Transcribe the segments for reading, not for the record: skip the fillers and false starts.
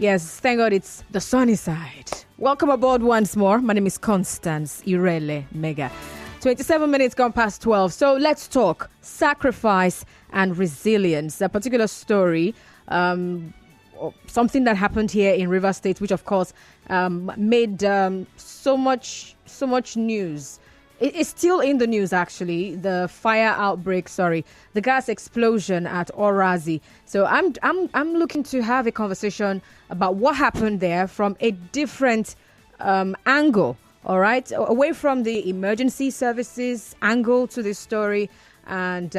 Yes, thank God it's the sunny side. Welcome aboard once more. My name is Constance Irele Mega. 27 minutes gone past 12. So let's talk sacrifice and resilience. A particular story, something that happened here in Rivers State, which of course made so much news. It's still in the news, actually. The the gas explosion at Orazi. So I'm looking to have a conversation about what happened there from a different angle. All right, away from the emergency services angle to this story and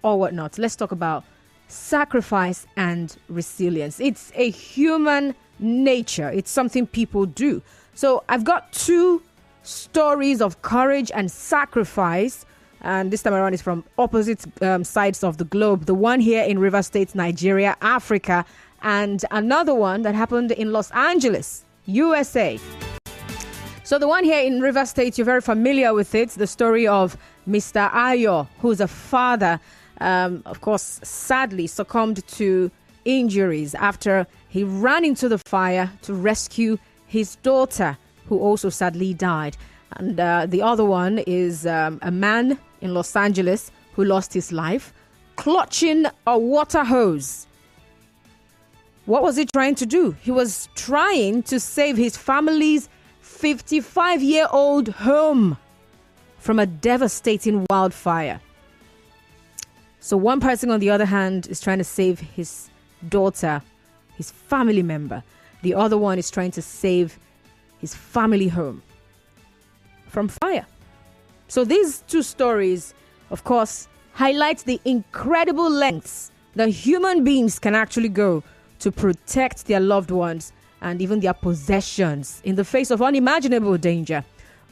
or whatnot. Let's talk about sacrifice and resilience. It's a human nature. It's something people do. So I've got two stories of courage and sacrifice, and this time around is from opposite sides of the globe. The one here in Rivers State, Nigeria, Africa, and another one that happened in Los Angeles, USA. So the one here in Rivers State, you're very familiar with it, the story of Mr. Ayo, who's a father, of course, sadly succumbed to injuries after he ran into the fire to rescue his daughter, who also sadly died. And the other one is a man in Los Angeles who lost his life clutching a water hose. What was he trying to do? He was trying to save his family's 55-year-old home from a devastating wildfire. So one person, on the other hand, is trying to save his daughter, his family member. The other one is trying to save his family home from fire. So these two stories, of course, highlight the incredible lengths that human beings can actually go to protect their loved ones and even their possessions in the face of unimaginable danger.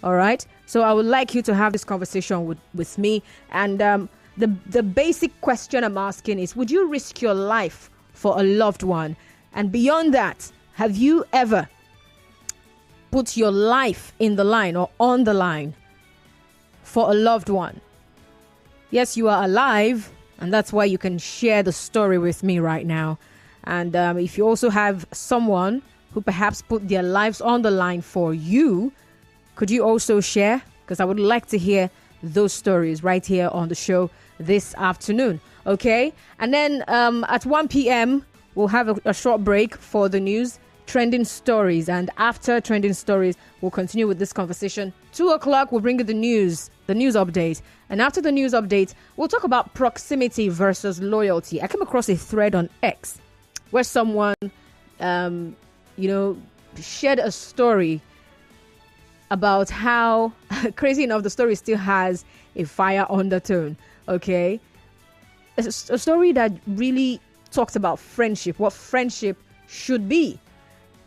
All right. So I would like you to have this conversation with me. And the basic question I'm asking is, would you risk your life for a loved one? And beyond that, have you ever put your life in the line or on the line for a loved one? Yes, you are alive, and that's why you can share the story with me right now. And if you also have someone who perhaps put their lives on the line for you, could you also share? Because I would like to hear those stories right here on the show this afternoon. Okay? And then at 1 p.m., we'll have a short break for the news, trending stories. And after trending stories, we'll continue with this conversation. 2 o'clock, we'll bring you the news update. And after the news update, we'll talk about proximity versus loyalty. I came across a thread on X where someone, shared a story about how, crazy enough, the story still has a fire undertone. Okay? It's a story that really talks about friendship, what friendship should be.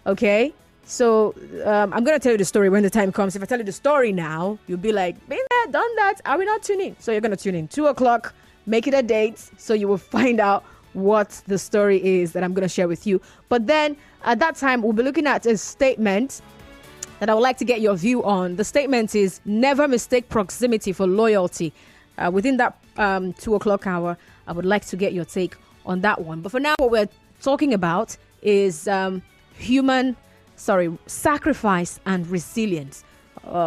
Okay? So I'm going to tell you the story when the time comes. If I tell you the story now, you'll be like, been there, done that. Are we not tuning? So you're going to tune in 2 o'clock, make it a date, so you will find out what the story is that I'm going to share with you. But then at that time, we'll be looking at a statement that I would like to get your view on. The statement is, never mistake proximity for loyalty. Within that 2 o'clock hour, I would like to get your take on that one. But for now, what we're talking about is sacrifice and resilience,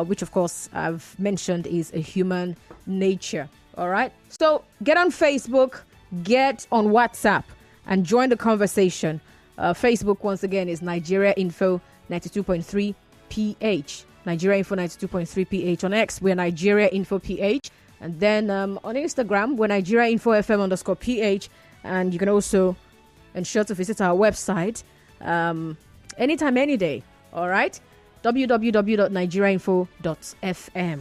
which of course I've mentioned is a human nature. All right. So get on Facebook, get on WhatsApp, and join the conversation. Facebook, once again, is Nigeria Info 92.3 PH. Nigeria Info 92.3 PH. On X, we're Nigeria Info PH. And then on Instagram, we're Nigeria Info FM _PH. And you can also ensure to visit our website anytime, any day. All right? www.nigeriainfo.fm.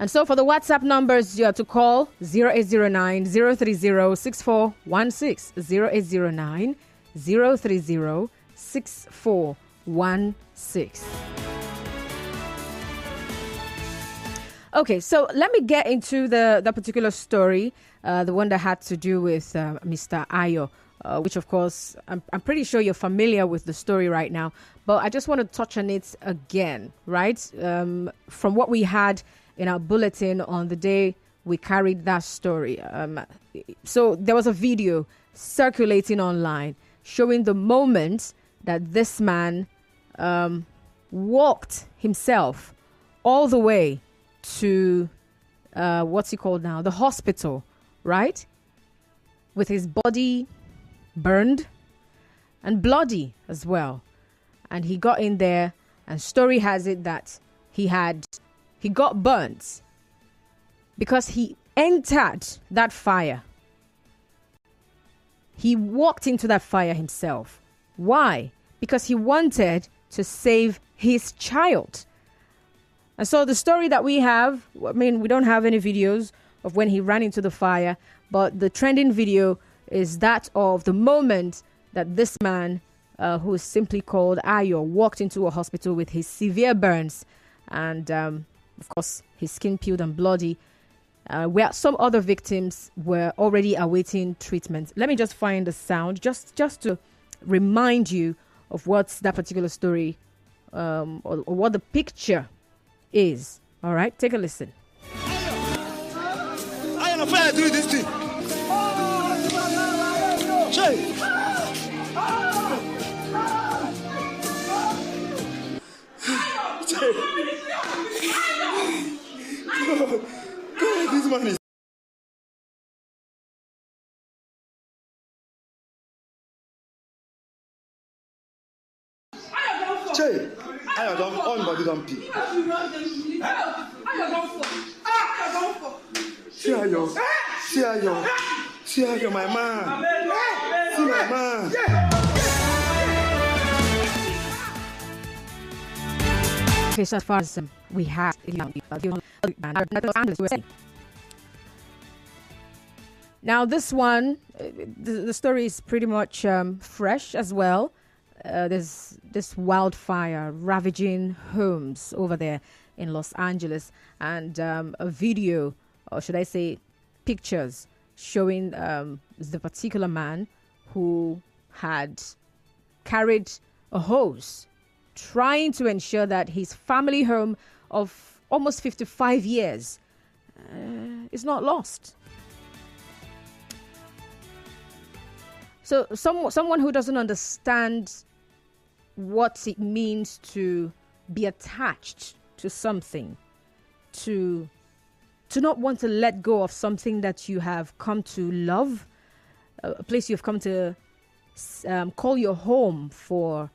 And so for the WhatsApp numbers, you have to call 0809 030 6416. 0809 030 6416. Okay, so let me get into the particular story, the one that had to do with Mr. Ayo, which, of course, I'm pretty sure you're familiar with the story right now. But I just want to touch on it again, right? From what we had in our bulletin on the day we carried that story. So there was a video circulating online showing the moment that this man walked himself all the way to what's he called now? The hospital, right? With his body burned and bloody as well. And he got in there, and story has it that he got burnt because he entered that fire. He walked into that fire himself. Why? Because he wanted to save his child. And so the story that we have, I mean, we don't have any videos of when he ran into the fire, but the trending video is that of the moment that this man, who is simply called Ayo, walked into a hospital with his severe burns and, of course, his skin peeled and bloody, where some other victims were already awaiting treatment. Let me just find the sound, just to remind you of what's that particular story, or what the picture is. All right, take a listen. I am afraid I do this thing. Che. God, this man is. Che, I don't on body don't pee. See Ayo, my man. See my man. Okay, so as far as we have, now this one, the story is pretty much fresh as well. There's this wildfire ravaging homes over there in Los Angeles, and a video, or should I say pictures, showing the particular man who had carried a hose trying to ensure that his family home of almost 55 years is not lost. So someone who doesn't understand what it means to be attached to something, to not want to let go of something that you have come to love, a place you've come to call your home for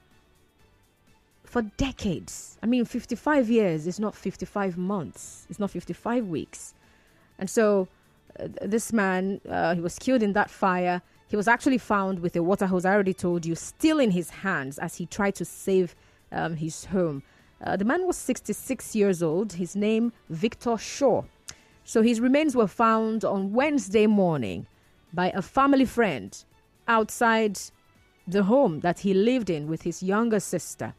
decades. I mean, 55 years is not 55 months. It's not 55 weeks. And so this man, he was killed in that fire. He was actually found with a water hose, I already told you, still in his hands as he tried to save his home. The man was 66 years old. His name, Victor Shaw. So his remains were found on Wednesday morning by a family friend outside the home that he lived in with his younger sister.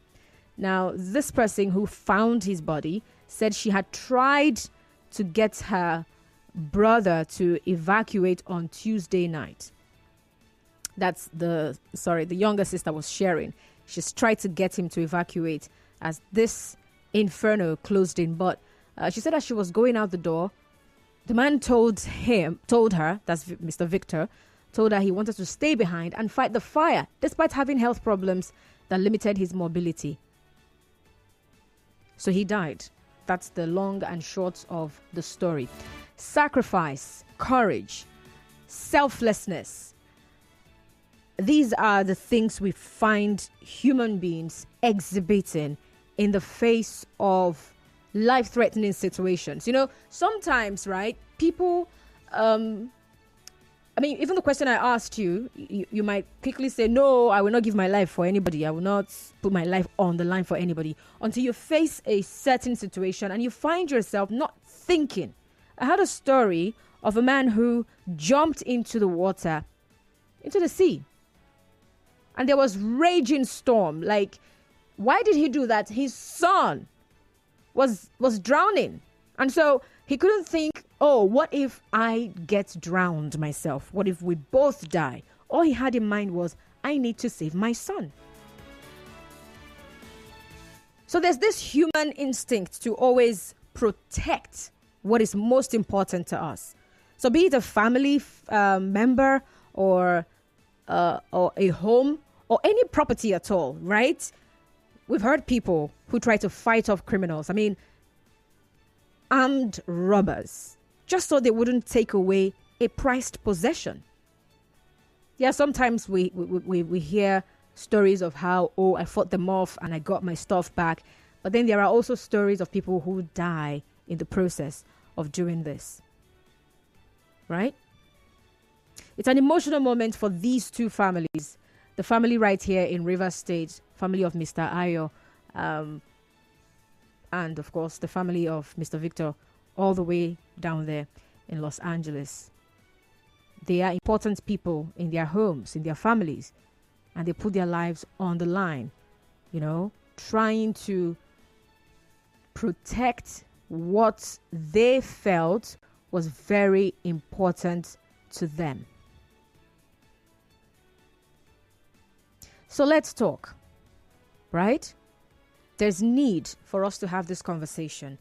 Now, this person who found his body said she had tried to get her brother to evacuate on Tuesday night. That's the younger sister was sharing. She's tried to get him to evacuate as this inferno closed in. But she said as she was going out the door, the man told her, that's Mr. Victor, told her he wanted to stay behind and fight the fire despite having health problems that limited his mobility. So he died. That's the long and short of the story. Sacrifice, courage, selflessness. These are the things we find human beings exhibiting in the face of life-threatening situations. You know, sometimes, right, people, I mean, even the question I asked you, you might quickly say, no, I will not give my life for anybody. I will not put my life on the line for anybody, until you face a certain situation and you find yourself not thinking. I had a story of a man who jumped into the water, into the sea. And there was raging storm. Like, why did he do that? His son was drowning. And so he couldn't think, oh, what if I get drowned myself? What if we both die? All he had in mind was, I need to save my son. So there's this human instinct to always protect what is most important to us. So be it a family member or a home or any property at all, right? We've heard people who try to fight off criminals. I mean, armed robbers, just so they wouldn't take away a prized possession. Yeah, sometimes we hear stories of how, I fought them off and I got my stuff back. But then there are also stories of people who die in the process of doing this. Right? It's an emotional moment for these two families. The family right here in Rivers State, family of Mr. Ayo, and of course the family of Mr. Victor, all the way down there in Los Angeles. They are important people in their homes, in their families, and they put their lives on the line, trying to protect what they felt was very important to them. So let's talk, right? There's need for us to have this conversation.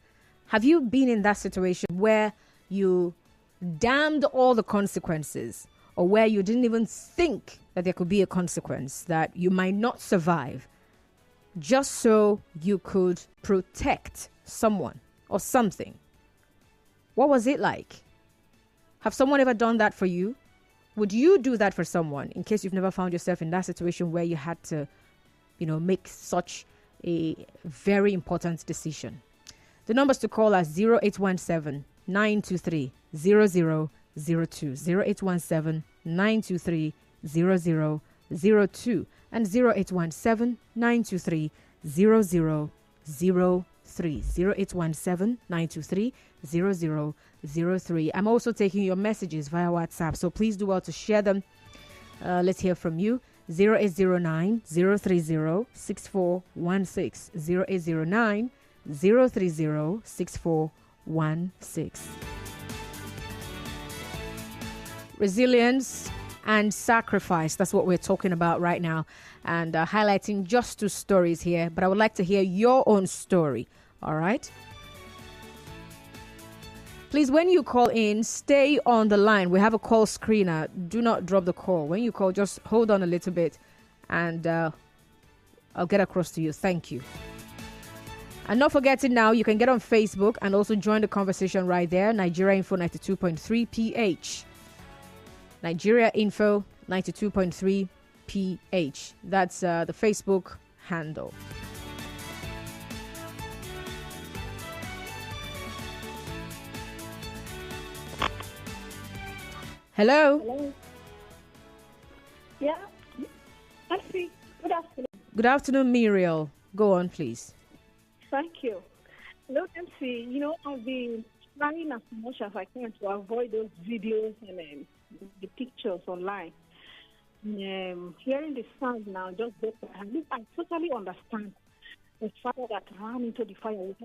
Have you been in that situation where you damned all the consequences, or where you didn't even think that there could be a consequence, that you might not survive, just so you could protect someone or something? What was it like? Have someone ever done that for you? Would you do that for someone, in case you've never found yourself in that situation where you had to, make such a very important decision? The numbers to call are 0817 923 0002, 0817 923 0002, and 0817 923 0003, 0817 923 0003. I'm also taking your messages via WhatsApp, so please do well to share them. Let's hear from you. 0809 030 6416, 0809 030 6416. Resilience and sacrifice, that's what we're talking about right now, and highlighting just two stories here, but I would like to hear your own story. All right, please, when you call in, stay on the line. We have a call screener. Do not drop the call. When you call, just hold on a little bit, and I'll get across to you. Thank you. And not forgetting now, you can get on Facebook and also join the conversation right there. Nigeria Info 92.3 PH. Nigeria Info 92.3 PH. That's the Facebook handle. Hello. Hello. Yeah. Actually, good afternoon. Good afternoon, Muriel. Go on, please. Thank you. Look, MC, I've been trying as much as I can to avoid those videos and the pictures online. Hearing the sound now, I totally understand the father that ran into the fire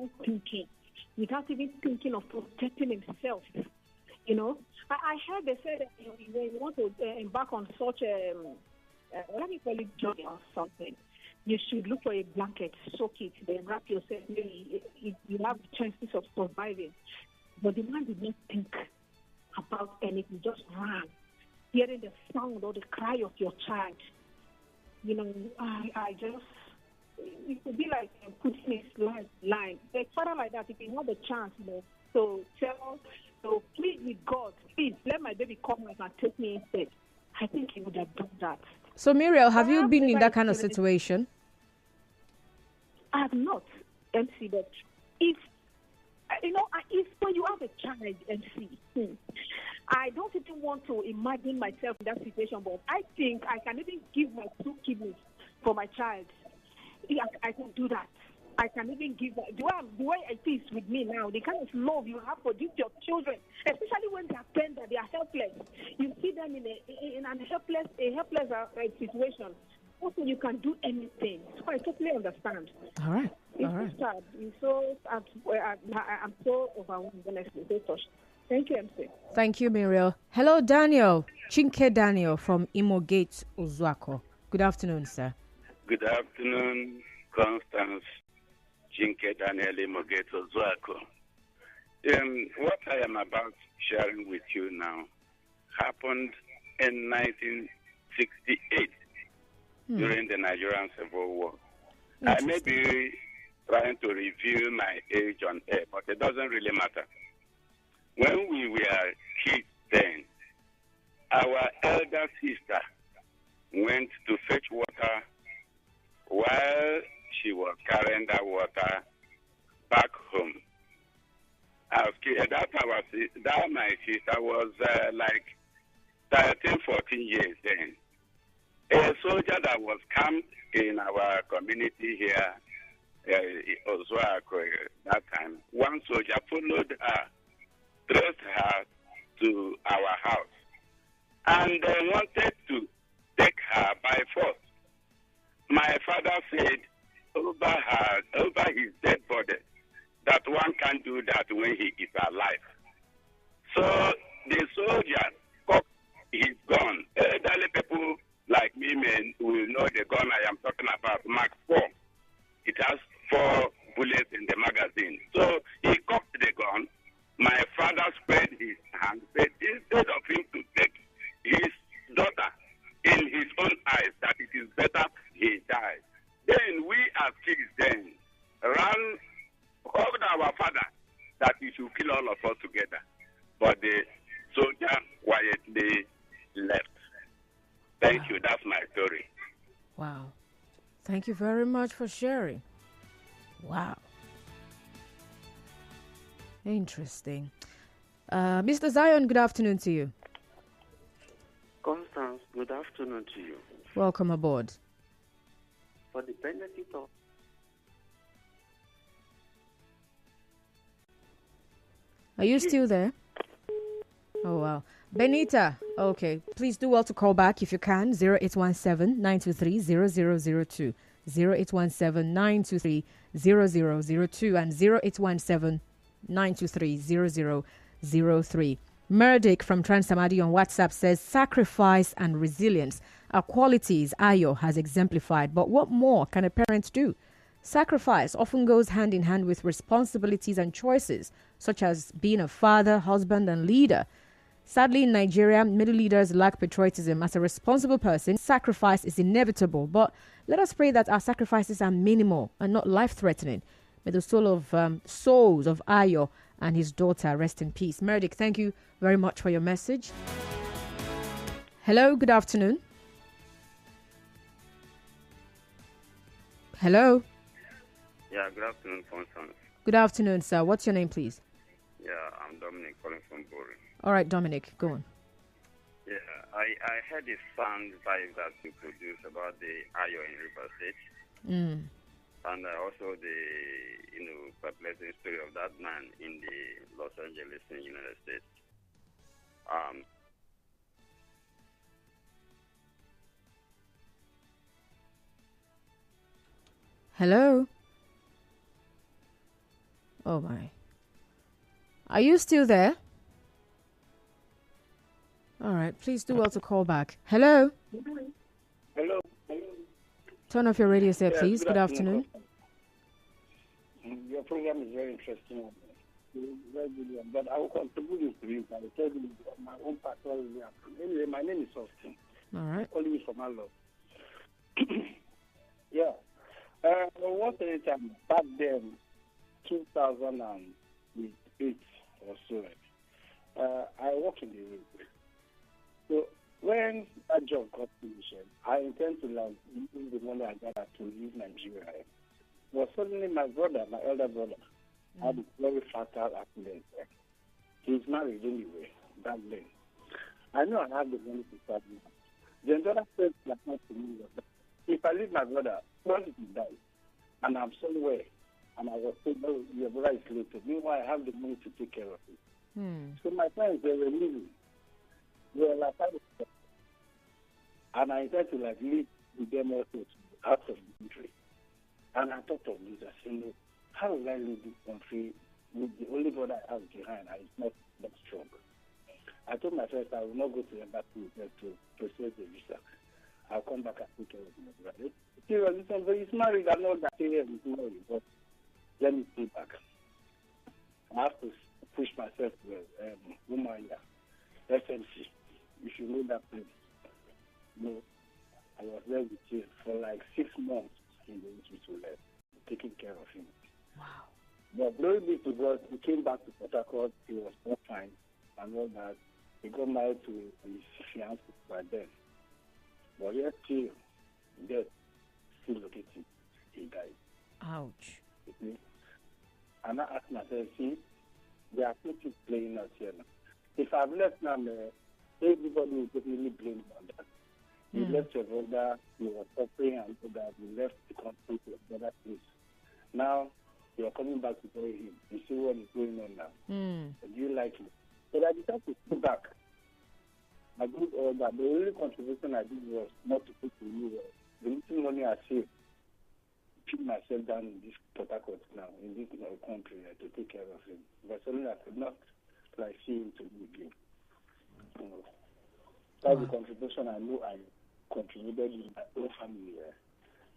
without even thinking of protecting himself. I heard they said that when you want to embark on such let me call it journey or something, you should look for a blanket, soak it, then wrap yourself. Maybe you have chances of surviving. But the man did not think about anything, just ran. Hearing the sound or the cry of your child, I just, it could be like putting his life line. A father like that, if he had a chance, to plead with God, please let my baby come out and take me instead, I think he would have done that. So, Muriel, have you been in that kind of situation? I have not, MC, but if when you have a child, MC, I don't even want to imagine myself in that situation, but I think I can even give my 2 kidneys for my child. I can do that. I can even give the way it is with me now, the kind of love you have for your children, especially when they are tender, they are helpless. You see them in a helpless situation. Also, you can do anything. So I totally understand. All right. It's so sad. It's so sad. I'm so overwhelmed, honestly. So touched. Thank you, MC. Thank you, Muriel. Hello, Daniel. Chinke Daniel from Imo Gate, Ozuako. Good afternoon, sir. Good afternoon, Constance. Chinke Daniel, Imo Gate, Ozuako. What I am about sharing with you now happened in 1968 during Nigerian Civil War. I may be trying to reveal my age on air, but it doesn't really matter. When we were kids then, our elder sister went to fetch water while she was carrying that water back home. That my sister was like 13, 14 years then. A soldier that was camped in our community here, Ozuako, that time, one soldier followed her, traced her to our house, and wanted to take her by force. My father said over his dead body that one can't do that when he is alive. So the soldier cocked his gun. Elderly people like me will know the gun I am talking about, Mark 4. It has 4 bullets in the magazine. So he cocked the gun. My father spread his hand, said instead of him to take his daughter in his own eyes, that it is better he dies. Then we as kids then hugged our father that he should kill all of us together. But the soldier quietly left. Thank you. That's my story. Wow. Thank you very much for sharing. Wow. Interesting. Mr. Zion, good afternoon to you. Constance, good afternoon to you. Welcome aboard. For the benefit of Are you still there? Oh, wow. Benita, okay. Please do well to call back if you can. 0817-923-0002. 0817-923-0002 and 0817-923-0003. Merdick from Transamadi on WhatsApp says, sacrifice and resilience are qualities Ayo has exemplified. But what more can a parent do? Sacrifice often goes hand in hand with responsibilities and choices, such as being a father, husband, and leader. Sadly, in Nigeria, middle leaders lack patriotism. As a responsible person, sacrifice is inevitable. But let us pray that our sacrifices are minimal and not life-threatening. May the souls of Ayo and his daughter rest in peace. Merdick, thank you very much for your message. Hello, good afternoon. Hello. Yeah, good afternoon, Constance. Good afternoon, sir. What's your name, please? Yeah, I'm Dominic calling from Bori. All right, Dominic, go on. Yeah, I heard the sound bite that you produced about the Ayo in River State. And also the, perplexing story of that man in the Los Angeles in the United States. Hello? Oh, my. Are you still there? All right, please do well to call back. Hello? Hello. Turn off your radio set, please. Good afternoon. Your program is very interesting. Very good, but I will contribute to it. I will tell you my own personal reaction. Anyway, my name is Austin. All right. I'm calling you from Allo. Yeah. Once at a time, back then, 2008 or so, I work in the road. So when that job got finished, I intend to use the money I got to leave Nigeria. But suddenly my brother, my elder brother, had a very fatal accident. He's married anyway, back then. I know I have the money to start now. The other said to me, if I leave my brother, once he dies, and I'm somewhere, and I was told, no, your brother is later. Meanwhile, I have the money to take care of it. So my parents, they were leaving. They were like, and I intend to leave with them also out of the country. And I thought of this. I said, no, how will I leave this country with the only brother I have behind? And it's not that strong. I told my friends I will not go to the embassy to process the visa. I'll come back and take care of my brother. He's married. I know that he is married, but let me stay back. I have to push myself to Umaya, FMC. If you know that place, no, I was there with him for like 6 months in the hospital, taking care of him. Wow. But glory be to God, he came back to Port Harcourt. He was all fine and all that. He got married to his fiancée by then. But yet still, death still located. He died. Ouch. Okay? And I asked myself, see, there are two things playing out here now. If I've left now, everybody will definitely blame me on that. You left your brother, you were suffering and all that. You left the country to another place. Now, you're coming back to bury him. You see what is going on now. Do you like it? So I decided to go back. I did all that. The only contribution I did was not to put to you. The little money I saved, keep myself down in this Port Harcourt now, in this country, to take care of him. But suddenly I could not see him to me again. That's the contribution I know I contributed in my own family.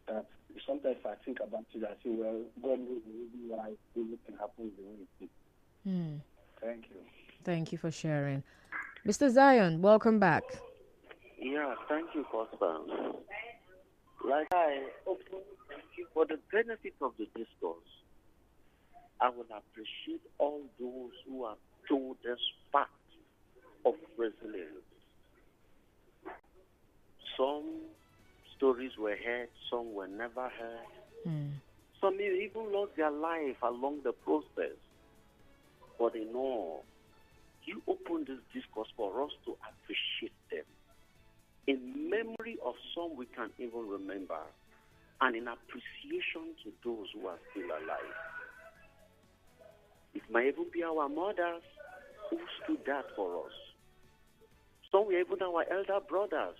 That sometimes I think about it, I say, well, God knows the reason why everything happens the way it is. Thank you. Thank you for sharing. Mr. Zion, welcome back. Yeah, thank you, Constance. Like for the benefit of the discourse, I would appreciate all those who have told us facts of resilience. Some stories were heard, some were never heard. Some even lost their life along the process. But in all, you opened this discourse for us to appreciate them. In memory of some we can even remember, and in appreciation to those who are still alive. It might even be our mothers who stood that for us. Some were even our elder brothers.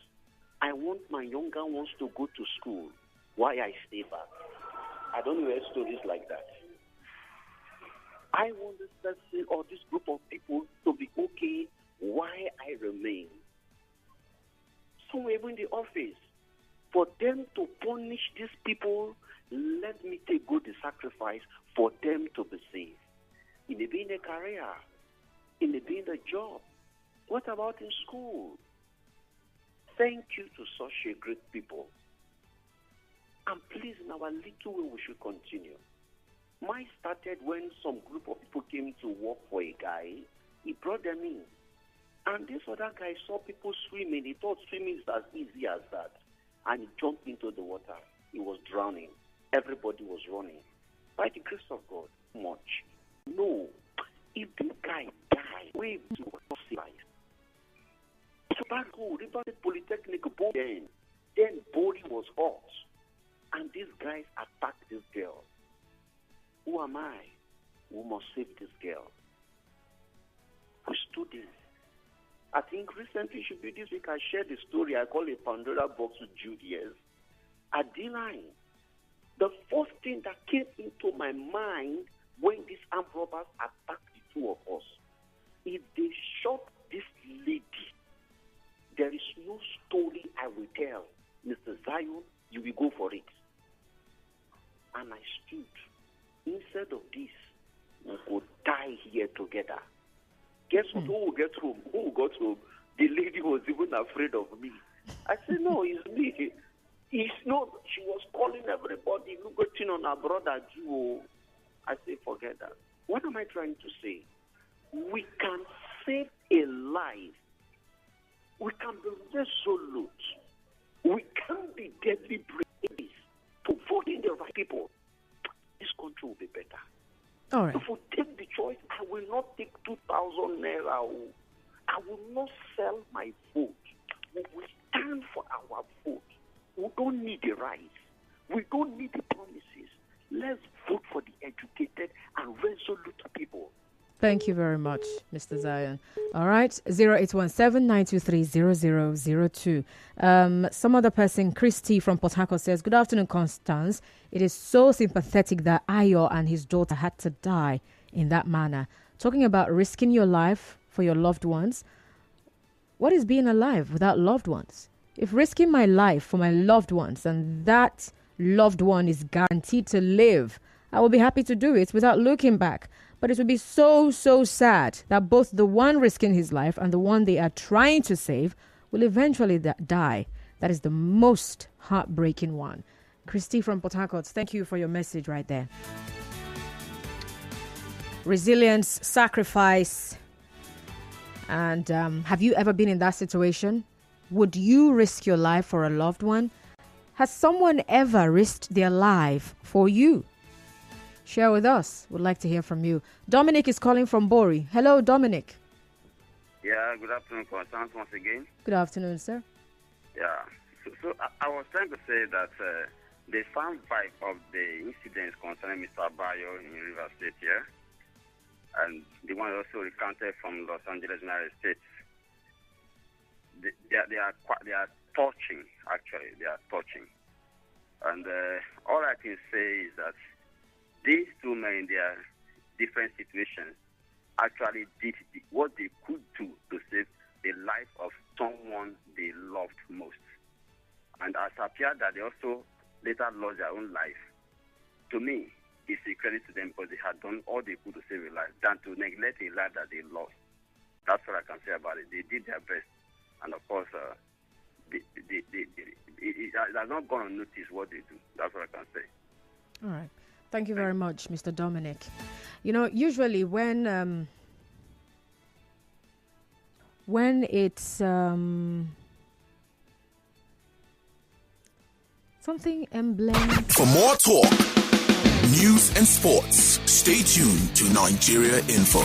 I want my younger ones to go to school. Why I stay back? I don't know stories like that. I want this person or this group of people to be okay. Why I remain? Some were even in the office. For them to punish these people, let me take good the sacrifice for them to be saved. It may be in a career. It may be in a job. What about in school? Thank you to such a great people. And please, in our little way, we should continue. Mine started when some group of people came to work for a guy. He brought them in. And this other guy saw people swimming. He thought swimming is as easy as that. And he jumped into the water. He was drowning. Everybody was running. By the grace of God, much. No. If this guy died, we will not survive. So back home, River Polytechnic, then body was hot. And these guys attacked this girl. Who am I? Who must save this girl? We stood in. I think recently, should be this week, I shared the story. I call it Pandora Box with Jude, yes. At D-Line, the first thing that came into my mind when these armed robbers attacked the two of us, if they shot this lady, there is no story I will tell. Mr. Zion, you will go for it. And I stood. Instead of this, we could die here together. Guess what? Who will get home? Who got home? The lady was even afraid of me. I said, no, it's me. It's not. She was calling everybody, looking on her brother, Jew. I say, forget that. What am I trying to say? We can save a life. We can be resolute. We can be deadly brave to vote in the right people. This country will be better. All right. If we take the choice, I will not take 2,000 naira. I will not sell my vote. We will stand for our vote. We don't need the rights. We don't need the promises. Let's vote for the educated and resolute people. Thank you very much, Mr. Zion. All right, 0817-923-0002. Some other person, Christy from Port Harcourt, says, good afternoon, Constance. It is so sympathetic that Ayo and his daughter had to die in that manner. Talking about risking your life for your loved ones. What is being alive without loved ones? If risking my life for my loved ones and that loved one is guaranteed to live, I will be happy to do it without looking back. But it would be so, so sad that both the one risking his life and the one they are trying to save will eventually die. That is the most heartbreaking one. Christy from Port Harcourt, thank you for your message right there. Resilience, sacrifice. And have you ever been in that situation? Would you risk your life for a loved one? Has someone ever risked their life for you? Share with us. Would like to hear from you. Dominic is calling from Bori. Hello, Dominic. Yeah, good afternoon, Constance, once again. Good afternoon, sir. Yeah, so I was trying to say that the sound bite of the incidents concerning Mr. Bayo in River State here, and the one also recounted from Los Angeles, United States, they are touching, actually. They are touching. And all I can say is that these two men in their different situations actually did what they could do to save the life of someone they loved most. And as appeared that they also later lost their own life, to me, it's a credit to them because they had done all they could to save a life than to neglect a life that they lost. That's what I can say about it. They did their best. And of course, it has not gone unnoticed what they do. That's what I can say. All right. Thank you very much, Mr. Dominic. You know, usually when it's something emblem. For more talk, news and sports, stay tuned to Nigeria Info.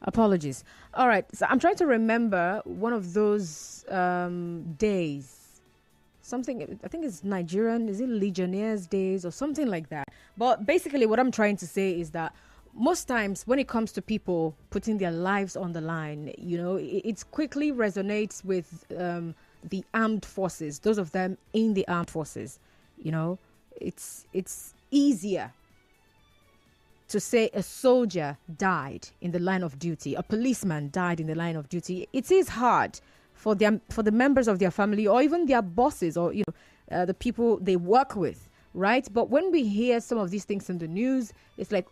Apologies. All right. So I'm trying to remember one of those days. Something, I think it's Nigerian, is it Legionnaires' Days or something like that? But basically what I'm trying to say is that most times when it comes to people putting their lives on the line, you know, it quickly resonates with the armed forces, those of them in the armed forces. You know, it's easier to say a soldier died in the line of duty, a policeman died in the line of duty. It is hard for the members of their family or even their bosses or the people they work with, right? But when we hear some of these things in the news, it's like,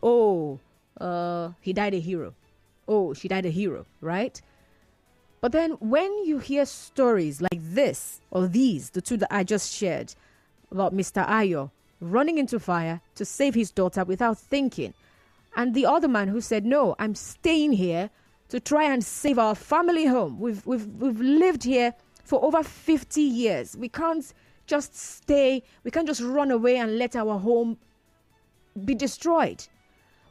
he died a hero. Oh, she died a hero, right? But then when you hear stories like this or these, the two that I just shared about Mr. Ayo running into fire to save his daughter without thinking, and the other man who said, no, I'm staying here to try and save our family home. We've lived here for over 50 years. We can't just stay. We can't just run away and let our home be destroyed.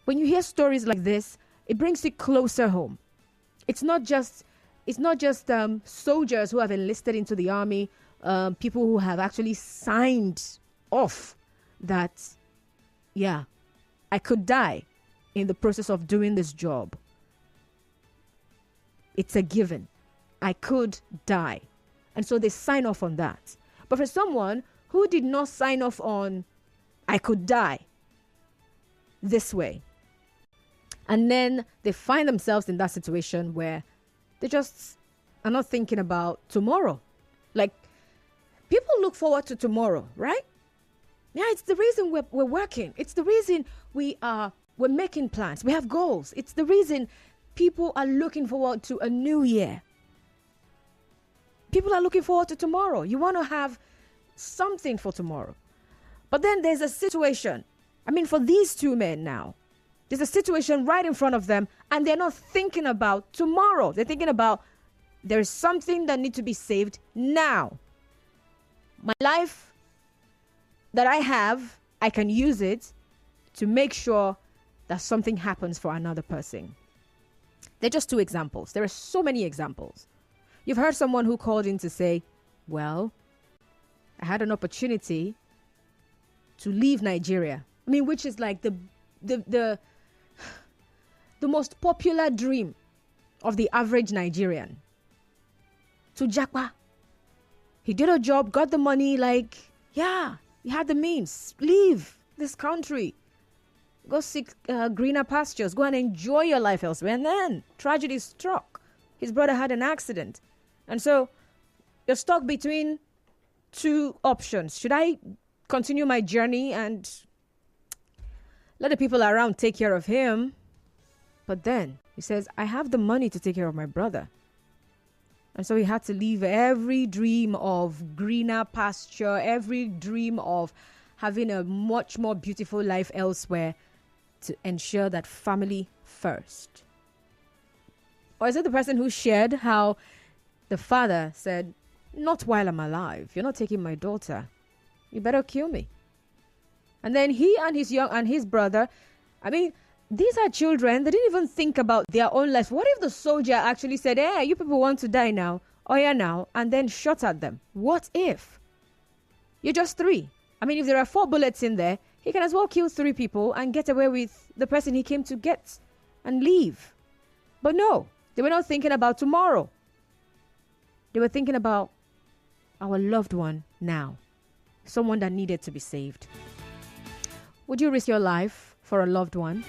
When you hear stories like this, it brings it closer home. It's not just soldiers who have enlisted into the army, people who have actually signed off that, yeah, I could die in the process of doing this job. It's a given. I could die. And so they sign off on that. But for someone who did not sign off on, I could die this way, and then they find themselves in that situation where they just are not thinking about tomorrow. Like, people look forward to tomorrow, right? Yeah, it's the reason we're working. It's the reason we're making plans. We have goals. It's the reason people are looking forward to a new year. People are looking forward to tomorrow. You want to have something for tomorrow. But then there's a situation. I mean, for these two men now, there's a situation right in front of them, and they're not thinking about tomorrow. They're thinking about there's something that needs to be saved now. My life that I have, I can use it to make sure that something happens for another person. They're just two examples. There are so many examples. You've heard someone who called in to say, well, I had an opportunity to leave Nigeria. I mean, which is like the most popular dream of the average Nigerian. To Japa. He did a job, got the money, like, yeah, he had the means. Leave this country. Go seek greener pastures. Go and enjoy your life elsewhere. And then tragedy struck. His brother had an accident. And so you're stuck between two options. Should I continue my journey and let the people around take care of him? But then he says, I have the money to take care of my brother. And so he had to leave every dream of greener pasture, every dream of having a much more beautiful life elsewhere to ensure that family first. Or is it the person who shared how the father said, not while I'm alive. You're not taking my daughter. You better kill me. And then he and his brother, I mean, these are children. They didn't even think about their own life. What if the soldier actually said, hey, you people want to die now? Oh, yeah, now. And then shot at them. What if? You're just 3. I mean, if there are 4 bullets in there, he can as well kill 3 people and get away with the person he came to get and leave. But no, they were not thinking about tomorrow. They were thinking about our loved one now. Someone that needed to be saved. Would you risk your life for a loved one?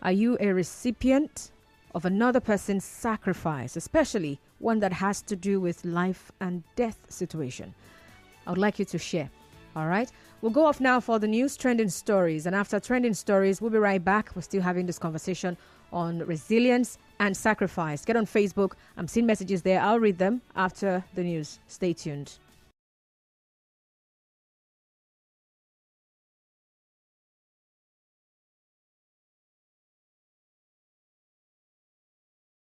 Are you a recipient of another person's sacrifice, especially one that has to do with life and death situation? I would like you to share. All right. We'll go off now for the news, trending stories. And after trending stories, we'll be right back. We're still having this conversation on resilience and sacrifice. Get on Facebook. I'm seeing messages there. I'll read them after the news. Stay tuned.